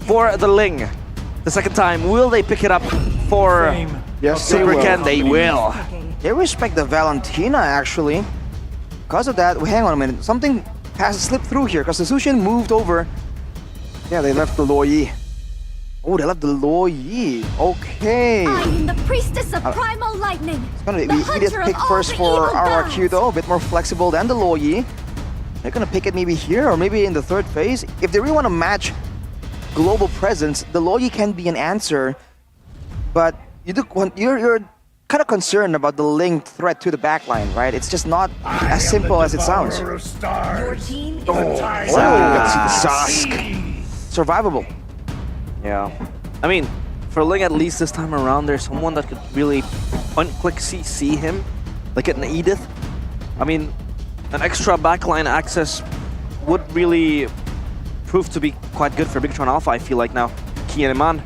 for the Ling. The second time, will they pick it up for Yes, Super Ken? They will. They respect the Valentina, actually. Because of that, hang on a minute. Something has slipped through here because the Sushin moved over. Yeah, they left the Luoyi. Oh, they left the Luoyi. Okay. I am the priestess of primal lightning. It's gonna be the Edith hunter pick of all first the for evil RRQ gods. though, a bit more flexible than the Luoyi. They're gonna pick it maybe here or maybe in the third phase. If they really want to match global presence, the Luoyi can be an answer. But you're kind of concerned about the linked threat to the backline, right? It's just not as simple as it sounds. Your team is Zask. Survivable. Yeah. I mean, for Ling, at least this time around, there's someone that could really point-click see him, like an Edith. I mean, an extra backline access would really prove to be quite good for Bigetron Alpha, I feel like now. Ki and Iman.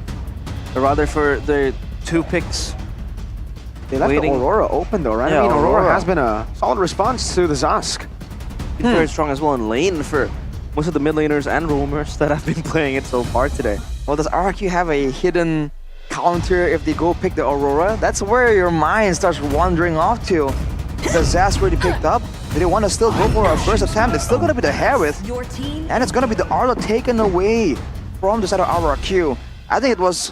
But rather for the 2 picks. They left waiting. the Aurora open though, right? Yeah, I mean, Aurora Aurora has been a solid response to the Zask. Been very strong as well in lane for most of the mid laners and roamers that have been playing it so far today. Well, does RRQ have a hidden counter if they go pick the Aurora? That's where your mind starts wandering off to. The Zask already picked up. Do they want to still go for a first attempt? It's still going to be the Harith. your team. And it's going to be the Arlo taken away from the side of RRQ. I think it was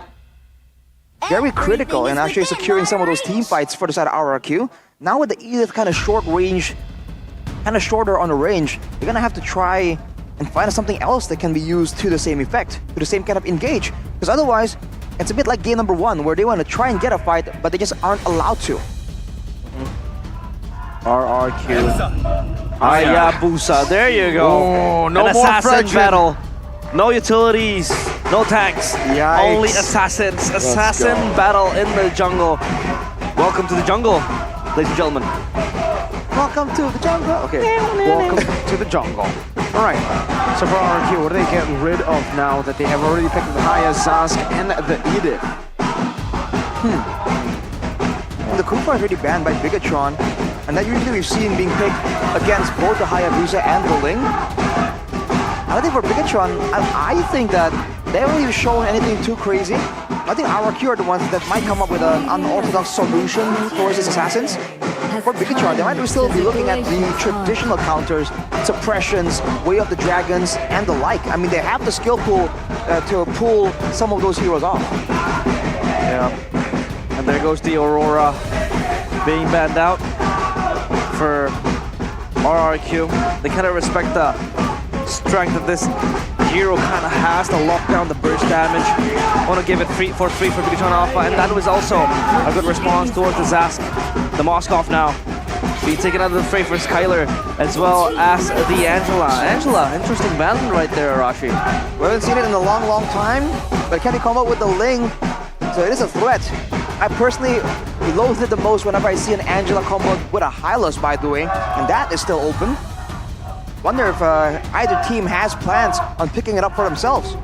very critical in actually securing some of those team fights for the side of RRQ. Now with the Edith kind of short range, kind of shorter on the range, you're going to have to try and find something else that can be used to the same effect, to the same kind of engage. Because otherwise, it's a bit like game number 1 where they want to try and get a fight, but they just aren't allowed to. RRQ. Hayabusa, there you go. Oh, no An more assassin Frederick. battle. No utilities, no tanks, Yikes. only assassins. Assassin battle in the jungle. Welcome to the jungle, ladies and gentlemen. Welcome to the jungle. Okay. Welcome to the jungle. Alright, so for RRQ, what do they get rid of now that they have already picked the Haya, Zask, and the Edith? The Kufa is already banned by Bigetron, and that usually we've seen being picked against both the Hayabusa and the Ling. I think for Bigetron, I think that they haven't really shown anything too crazy. I think RRQ are the ones that might come up with an unorthodox solution towards these assassins. For Bigetron, they might still be looking at the traditional counters, suppressions, Way of the Dragons, and the like. I mean, they have the skill pool to pull some of those heroes off. Yeah. And there goes the Aurora being banned out for RRQ. They kind of respect the strength that this hero kind of has to lock down the burst damage. Want to give it free for Bigetron Alpha, and that was also a good response towards the Zask. The Moskov now being taken out of the fray for Skylar, as well as the Angela, interesting ban right there, Arashi. We haven't seen it in a long, long time, but can he come up with the Ling? So it is a threat. I personally loathe it the most whenever I see an Angela combo with a Hylos, by the way, and that is still open. Wonder if either team has plans on picking it up for themselves.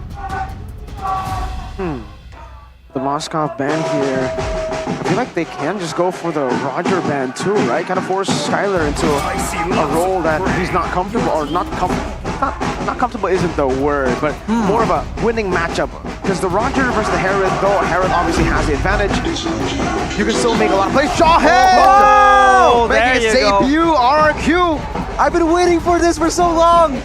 The Moskov ban here. I feel like they can just go for the Roger ban too, right? Kind of force Skylar into a role that he's not comfortable, or not comfortable isn't the word, but more of a winning matchup. Because the Roger versus the Herod, though Herod obviously has the advantage, you can still make a lot of plays. Jawhead! Oh, there making its you go. debut, RRQ! I've been waiting for this for so long!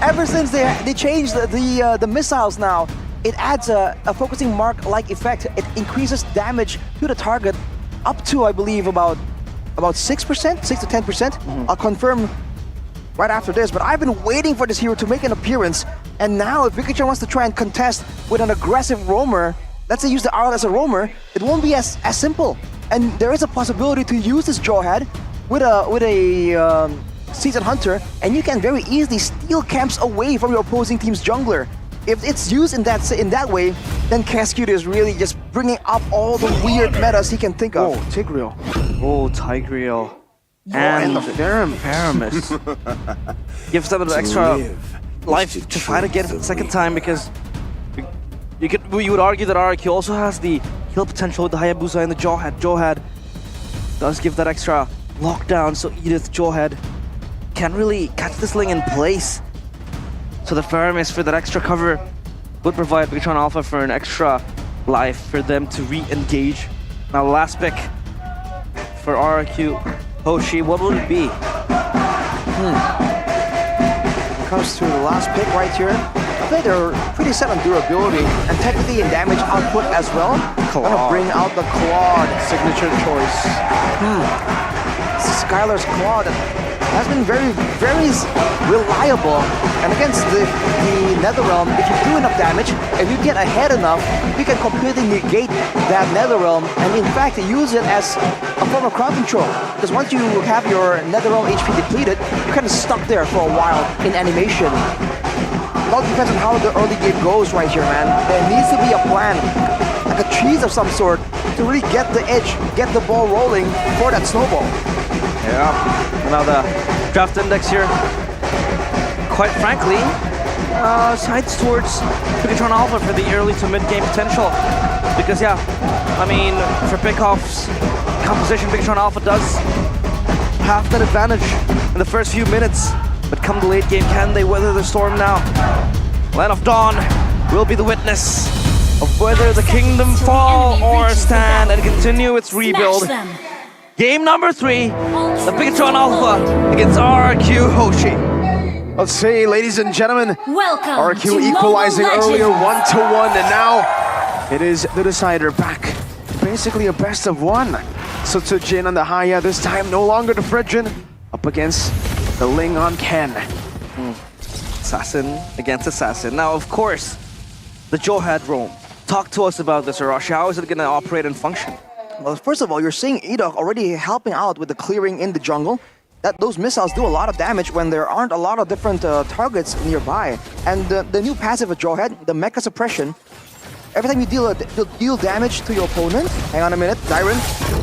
Ever since they changed the missiles now, it adds a focusing mark-like effect. It increases damage to the target up to, I believe, about 6%, 6 to 10%. I'll confirm right after this, but I've been waiting for this hero to make an appearance, and now if Bigetron wants to try and contest with an aggressive roamer, let's say use the Arl as a roamer, it won't be as simple. And there is a possibility to use this Jawhead with a Seasoned Hunter, and you can very easily steal camps away from your opposing team's jungler. If it's used in that way, then Cascade is really just bringing up all the weird metas he can think of. Oh, Tigreal. Oh, Tigreal. And the Faramis. Gives them an extra life to fight again for the second time, because you would argue that RRQ also has the heal potential with the Hayabusa and the Jawhead. Jawhead does give that extra lockdown, so Edith Jawhead can really catch this Ling in place. So the Faramis for that extra cover would provide Bigetron Alpha for an extra life for them to re-engage. Now, the last pick for RRQ, Hoshi, what will it be? When it comes to the last pick right here, I think they're pretty set on durability and technically in damage output as well. Gonna bring out the Claude signature choice. Skylar's Claude has been very, very reliable. And against the Netherrealm, if you do enough damage, if you get ahead enough, you can completely negate that Netherrealm and in fact use it as a form of crowd control. Because once you have your Netherrealm HP depleted, you're kind of stuck there for a while in animation. It all depends on how the early game goes right here, man. There needs to be a plan, like a cheese of some sort, to really get the edge, get the ball rolling for that snowball. Yeah, now the draft index here, quite frankly, sides towards Bigetron Alpha for the early to mid-game potential. Because yeah, I mean, for pickoffs, composition, Bigetron Alpha does have that advantage in the first few minutes. But come the late game, can they weather the storm now? Land of Dawn will be the witness of whether the kingdom fall or stand and continue its rebuild. Game number 3, the Bigetron Alpha against RRQ Hoshi. Let's see, ladies and gentlemen, Welcome RRQ to equalizing Mobile earlier Legends. 1-1, and now it is the decider back. Basically a best of 1. Sutsujin on the Haya, this time no longer the Fredrin, up against the Ling on Ken. Assassin against Assassin. Now, of course, the Joehead roam. Talk to us about this, Arashi. How is it going to operate and function? Well, first of all, you're seeing Edok already helping out with the clearing in the jungle. Those missiles do a lot of damage when there aren't a lot of different targets nearby. And the new passive of Joehead, the Mecha Suppression, every time you deal damage to your opponent. Hang on a minute, Dyron.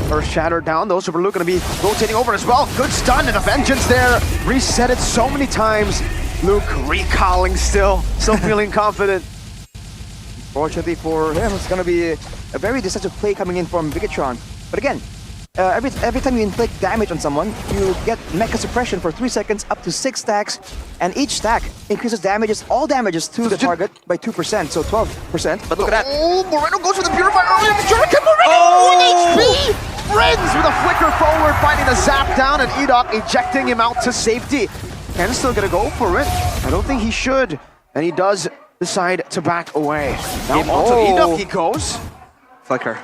First shatter down, those Super Luke gonna be rotating over as well. Good stun and a vengeance there. Reset it so many times. Luke recalling still feeling confident. Fortunately for him, it's gonna be a very decisive play coming in from Bigetron. But again, every time you inflict damage on someone, you get Mecha Suppression for 3 seconds up to 6 stacks, and each stack increases all damages to the target by 2%, so 12%. But look at that. Oh, Moreno goes for the Purifier early in the Jurassic Moreno! 1 HP! Friends with a flicker forward, finding the zap down, and Edok ejecting him out to safety. Ken's still gonna go for it. I don't think he should. And he does decide to back away. Now onto Edok he goes. Flicker.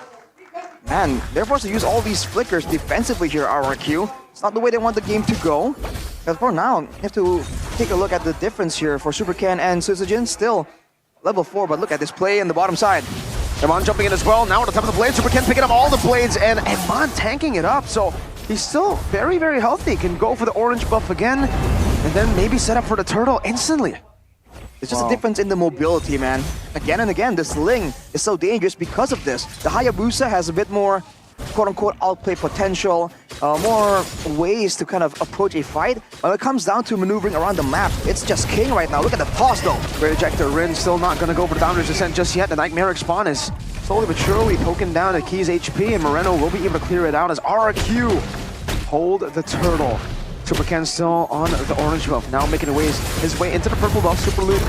Man, they're forced to use all these flickers defensively here, RRQ. It's not the way they want the game to go. But for now, you have to take a look at the difference here for Super Ken and Sutsujin. Still level 4, but look at this play in the bottom side. Eman jumping in as well, now on the top of the blade, Super Ken picking up all the blades, and Eman tanking it up, so he's still very, very healthy. Can go for the orange buff again, and then maybe set up for the turtle instantly. It's just a difference in the mobility, man. Again and again, this Ling is so dangerous because of this. The Hayabusa has a bit more quote-unquote outplay potential, more ways to kind of approach a fight. When it comes down to maneuvering around the map, it's just king right now. Look at the toss though. Great ejector, Rin still not going to go for the Boundaries Descent just yet. The Nightmaric Spawn is slowly but surely poking down the Key's HP, and Moreno will be able to clear it out as RRQ hold the turtle. Super Ken still on the orange buff, now making his way into the purple buff. Super Luke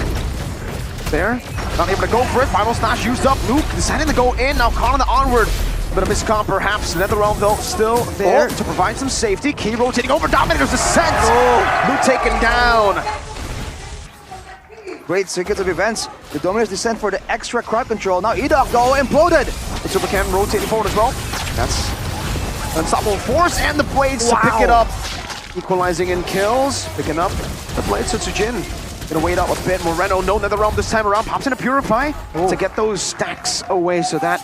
there, not able to go for it. Final Slash used up. Luke deciding to go in, now caught on the onward. Bit of miscomp perhaps. Netherrealm though still there to provide some safety. Key rotating over, Dominator's Descent! Luke taken down. Great sequence of events. The Dominator's Descent for the extra crowd control. Now Edok though imploded. The Super Ken rotating forward as well. That's unstoppable force, and the blades to pick it up. Equalizing in kills, picking up the blades. Sutsujin gonna wait up a bit. Moreno, no Netherrealm this time around. Pops in a Purify to get those stacks away so that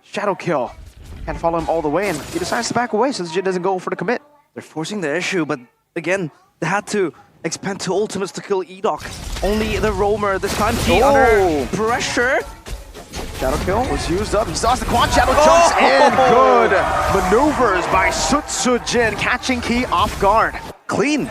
Shadow Kill can't follow him all the way, and he decides to back away so Sutsujin doesn't go for the commit. They're forcing the issue, but again, they had to expand 2 ultimates to kill Edok. Only the roamer this time. Key under pressure. Shadow Kill was used up. He still has the Quad Shadow, jumps in. Good maneuvers by Sutsujin, catching Key off guard. Clean.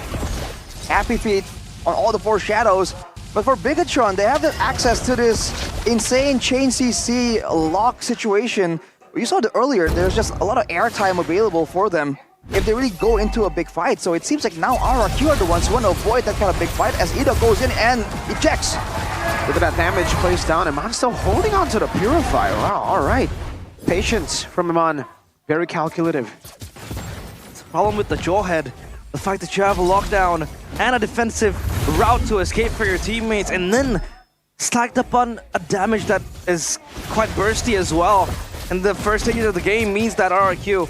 Happy feet on all the 4 shadows. But for Bigetron, they have the access to this insane chain CC lock situation. You saw it earlier, there's just a lot of airtime available for them if they really go into a big fight. So it seems like now RRQ are the ones who want to avoid that kind of big fight as Edok goes in and ejects. Look at that damage placed down. Iman still holding on to the Purifier. Wow, all right. Patience from Iman. Very calculative. The problem with the Jawhead, the fact that you have a lockdown and a defensive route to escape for your teammates, and then stacked up on a damage that is quite bursty as well. And the first stages of the game means that RRQ,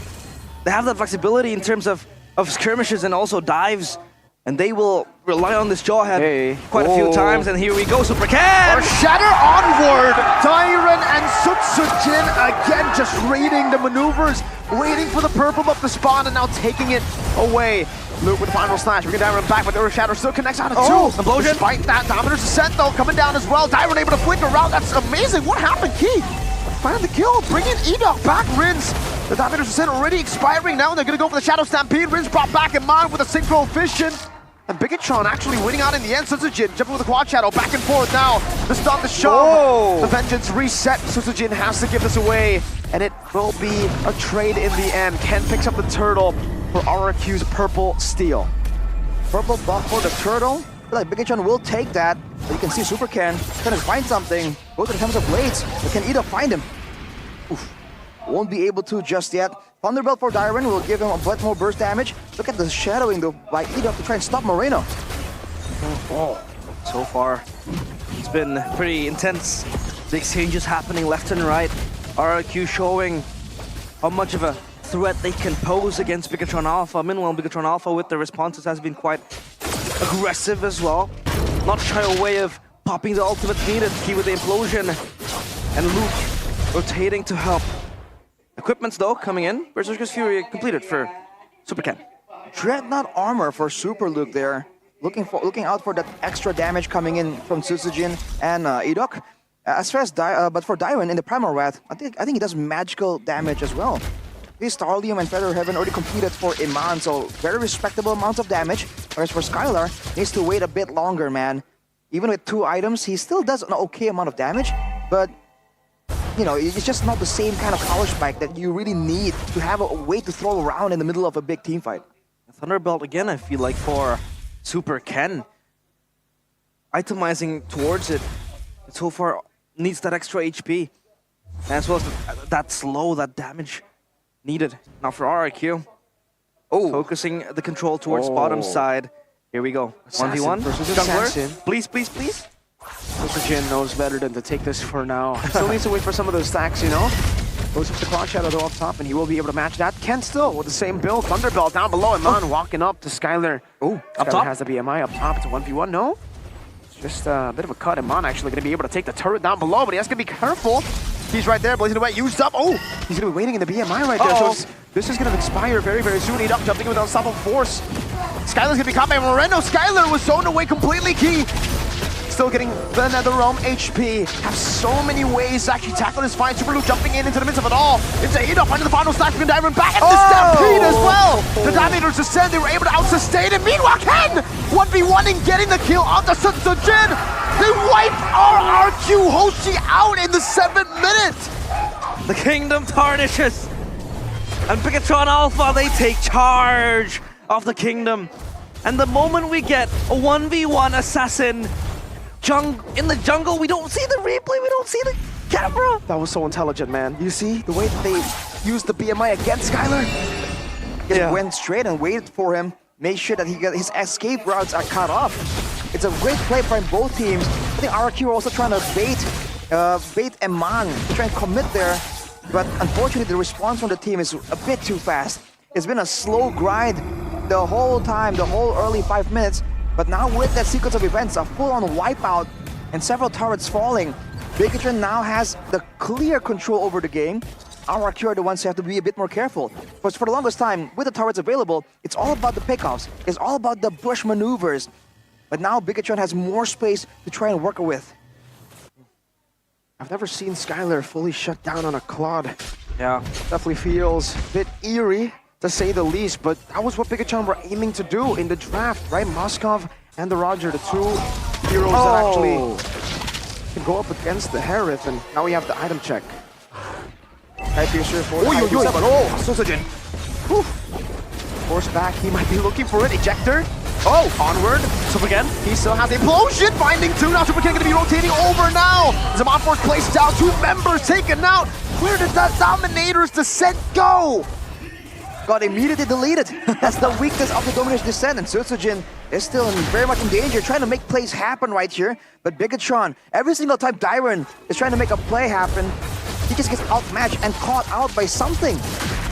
they have that flexibility in terms of skirmishes and also dives. And they will rely on this Jawhead quite a few times. And here we go, Super Ken! Shatter onward! Dyron and Sutsujin again just reading the maneuvers, waiting for the purple buff to spawn and now taking it away. Luke with the final slash. We can Dyron back, but the Shatter still connects out of two. Implosion. Despite that, Dominator's Descent though coming down as well. Dyron able to flick around. That's amazing. What happened, Key? Find the kill, bringing Enoch back, Rins. The Dominator's Descent already expiring now, and they're gonna go for the Shadow Stampede. Rins brought back in mind with a Synchro Fission. And Bigetron actually winning out in the end. Sutsujin jumping with the Quad Shadow, back and forth now. The stun, the shove. The Vengeance reset. Sutsujin has to give this away, and it will be a trade in the end. Ken picks up the turtle for RRQ's purple steel. Purple buff for the turtle. I feel like Bigetron will take that, but you can see Super Ken trying to find something. Go to the Tempest of Blades, but can either find him. Oof. Won't be able to just yet. Thunderbolt for Dyron will give him a bit more burst damage. Look at the shadowing though by Edok to try and stop Moreno. So far, it's been pretty intense. The exchanges happening left and right. RRQ showing how much of a threat they can pose against Bigetron Alpha. Meanwhile, Bigetron Alpha with the responses has been quite aggressive as well. Not shy away of popping the ultimate needed. Key with the implosion. And Luke rotating to help. Equipments though coming in. Berserker's Fury completed for Super Ken. Dreadnought armor for Super Luke there. Looking out for that extra damage coming in from Sutsujin and Edok. As far as but for Dyron in the Primal Wrath, I think he does magical damage as well. This Starlium and Feather Heaven already completed for Iman, so very respectable amounts of damage. Whereas for Skylar, needs to wait a bit longer, man. Even with 2 items, he still does an okay amount of damage, but you know, it's just not the same kind of power spike that you really need to have a way to throw around in the middle of a big team fight. Thunderbolt again, I feel like for Super Ken. Itemizing towards it, so far needs that extra HP. As well as that slow, that damage needed. Now for RRQ, focusing the control towards bottom side. Here we go. Assassin 1v1. versus Jungler, Assassin. please, please, please. Sutsujin knows better than to take this for now. Still needs to wait for some of those stacks, you know? Goes with the Quad Shadow though up top, and he will be able to match that. Ken still with the same build. Thunderbelt down below. Iman walking up to Skylar. Up top? Has the BMI up top. It's a 1v1, no? It's just a bit of a cut. Iman actually going to be able to take the turret down below, but he has to be careful. He's right there, blazing away, used up. Oh, he's going to be waiting in the BMI right there. So this is going to expire very, very soon. Edok jumping with unstoppable force. Skylar's going to be caught by Moreno. Skylar was zoned away completely. Key still getting the Nether Realm HP. Have so many ways to actually tackle this fight. Super Luke jumping into the midst of it all. It's a Edok under the final slash from Dyron back at the Stampede as well. The Dominator's Descent, they were able to out-sustain it. Meanwhile, Ken 1v1 getting the kill on the Sutsujin. They wipe RRQ Hoshi out in the 7th minute. The kingdom tarnishes. And Bigetron Alpha, they take charge of the kingdom. And the moment we get a 1v1 assassin in the jungle, we don't see the replay, we don't see the camera. That was so intelligent, man. You see the way that they used the BMI against Skylar? Just went straight and waited for him. Made sure that his escape routes are cut off. It's a great play from both teams. I think RRQ are also trying to bait Iman to try and commit there. But unfortunately, the response from the team is a bit too fast. It's been a slow grind the whole time, the whole early 5 minutes. But now with that sequence of events, a full-on wipeout and several turrets falling, Bigetron now has the clear control over the game. RRQ are the ones who have to be a bit more careful. Because for the longest time, with the turrets available, it's all about the pickoffs. It's all about the bush maneuvers. But now Bigetron has more space to try and work with. I've never seen Skylar fully shut down on a Claude. Yeah. Definitely feels a bit eerie, to say the least, but that was what Bigetron were aiming to do in the draft, right? Moskov and the Roger, the 2 heroes that actually can go up against the Harith, and now we have the item check. High Piercer for Sutsujin. Force back, he might be looking for it. Ejector. Oh, onward. So again, He still has the implosion. Finding two. Now Super King going to be rotating over now. Zaman Force placed down. 2 members taken out. Where did that Dominator's descent go? Got immediately deleted. That's the weakness of the Dominator's Descent, and Sutsujin is still very much in danger, trying to make plays happen right here. But Bigetron, every single time Dyron is trying to make a play happen, he just gets outmatched and caught out by something.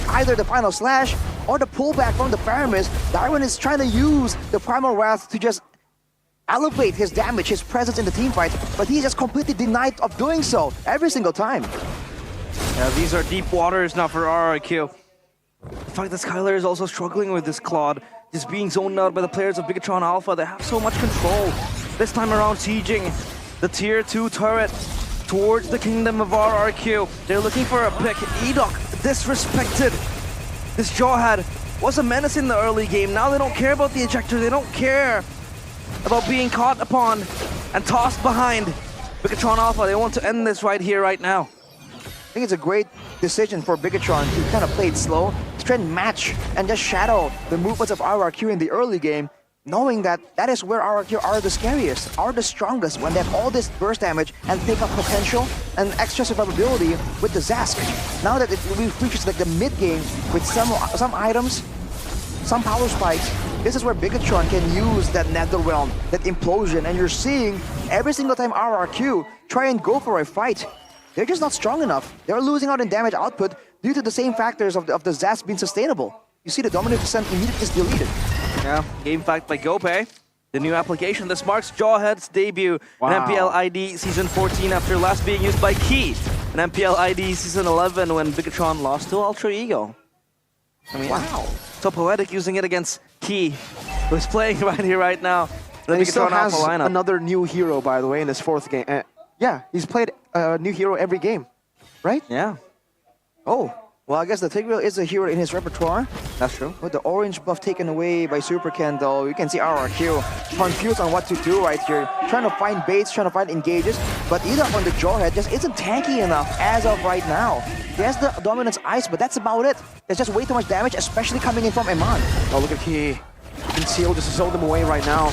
Either the final slash or the pullback from the Paramis. Dyron is trying to use the Primal Wrath to just elevate his damage, his presence in the team fight, but he's just completely denied of doing so every single time. yeah, these are deep waters now for RRQ. The fact that Skylar is also struggling with this Claude, just being zoned out by the players of Bigetron Alpha. They have so much control. This time around, sieging the tier 2 turret towards the kingdom of RRQ. They're looking for a pick. Edok disrespected. This Jawhead was a menace in the early game. Now they don't care about the ejector. They don't care about being caught upon and tossed behind Bigetron Alpha. They want to end this right here, right now. I think it's a great decision for Bigetron to kind of play it slow, to try and match and just shadow the movements of RRQ in the early game, knowing that that is where RRQ are the scariest, are the strongest, when they have all this burst damage and take up potential and extra survivability with the Zask. Now that it reaches like the mid game with some items, some power spikes, this is where Bigetron can use that Netherrealm, that implosion, and you're seeing every single time RRQ try and go for a fight, they're just not strong enough. They're losing out in damage output due to the same factors of the Zask being sustainable. You see the Dominant Descent immediately is deleted. Yeah, game fact by GoPay. The new application. This marks Jawhead's debut in MPL ID Season 14 after last being used by Key in MPL ID Season 11 when Bigetron lost to Ultra Ego. I mean, wow. So poetic using it against Key, who's playing right here, right now. The And he still Bigetron has Alpha lineup. another new hero, by the way, in his 4th game. Yeah, he's played a new hero every game, right? Yeah, Oh, well, I guess the Tigreal is a hero in his repertoire. that's true. With the orange buff taken away by Super Ken, though, you can see RRQ confused on what to do right here. Trying to find baits, trying to find engages, but either on the Jawhead just isn't tanky enough as of right now. He has the Dominance Ice, but that's about it. There's just way too much damage, especially coming in from Iman. Oh, look at Key. Conceal just to zone them away right now.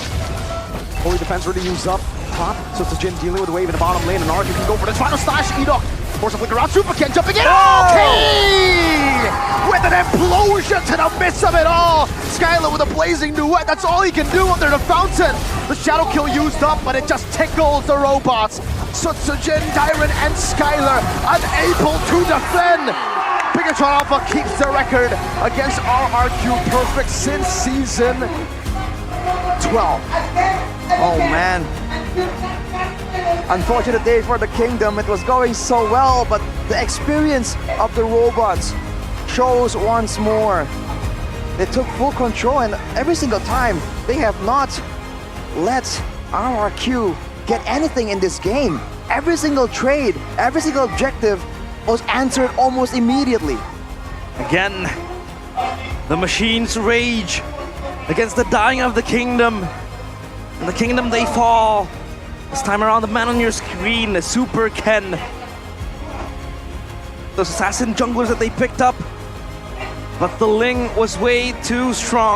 Holy defense already used up. Top, so it's Jin dealing with the wave in the bottom lane, and RRQ can go for this final slash. Edok force a flicker out. Super Ken jumping in. Okay! With an implosion to the midst of it all. Skylar with a blazing duet. That's all he can do under the fountain. The shadow kill used up, but it just tickles the robots. Sutsujin, Dyron, and Skylar unable to defend. Bigetron Alpha keeps the record against RRQ perfect since season 12. Oh, man. Unfortunate day for the Kingdom. It was going so well, but the experience of the robots shows once more. They took full control, and every single time, they have not let RRQ get anything in this game. Every single trade, every single objective was answered almost immediately. Again, the machines rage against the dying of the kingdom. And the kingdom, they fall. This time around, the man on your screen, the Super Ken. Those assassin junglers that they picked up. But the Ling was way too strong.